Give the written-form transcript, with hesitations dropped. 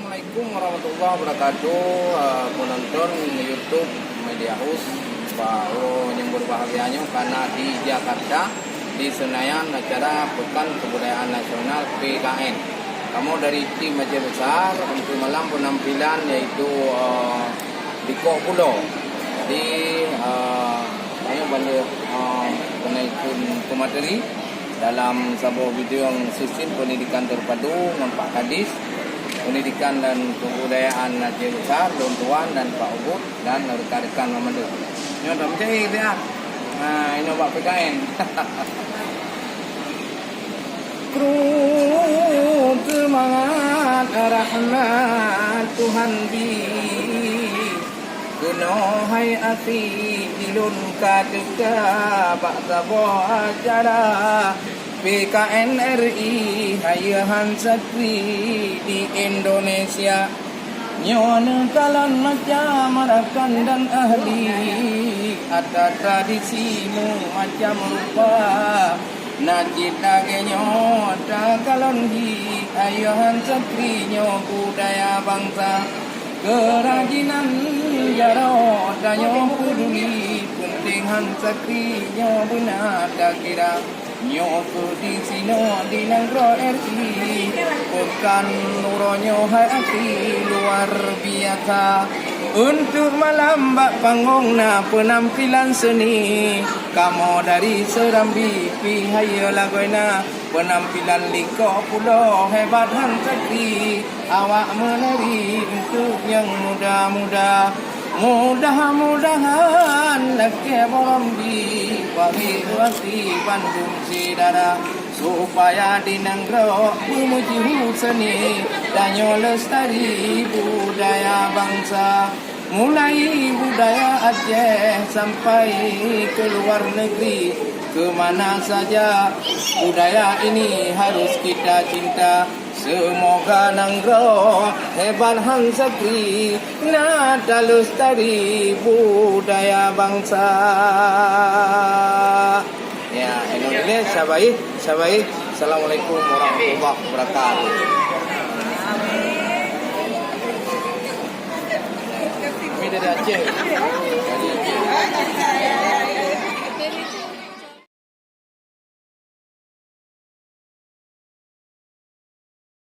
Assalamualaikum warahmatullahi wabarakatuh. Penonton YouTube Media House yang berbahagianya karena di Jakarta di Senayan acara Pekan Kebudayaan Nasional PKN. Kamu dari tim Aceh Besar untuk malam penampilan yaitu di Kok Pulau di penaikun pemateri dalam sebuah video yang susun pendidikan terpadu Pak Kadis pendidikan dan kebudayaan Aceh Besar, Don Tuan dan Pak Ubud dan rekan-rekan Mamadu. Ini udah mencari dia. Nah, ini Pak PKN. Kru semangat rahmat Tuhan bi Gunohai ati ilun katika baksa bo acara PKN RI hayahan sakri di Indonesia nyon kalan macam rakan dan ahli ada tradisimu macam rupa najid dagenyo da kalon hi hayahan sakri nyo budaya bangsa kerajinan jaro danyo peduli penting han sakri nyo benar tak kira nyoku di sino di nangro RI bukan nuronyo hati luar biasa untuk malam bak panggung na penampilan seni kamu dari Serambi pihaya lagoina penampilan Liko Pulau hebat han sakri awak menari untuk yang muda-muda mudah-mudahan laki bombi bagi wasi Bandung Sidara supaya di Nanggro memuji seni dan lestari budaya bangsa mulai budaya Aceh sampai ke luar negeri kemana saja budaya ini harus kita cinta. Semoga Nanggro hebat han sakri nada lestari budaya bangsa. Ya, ini sabai. Assalamualaikum warahmatullahi wabarakatuh. Ini dari Aceh.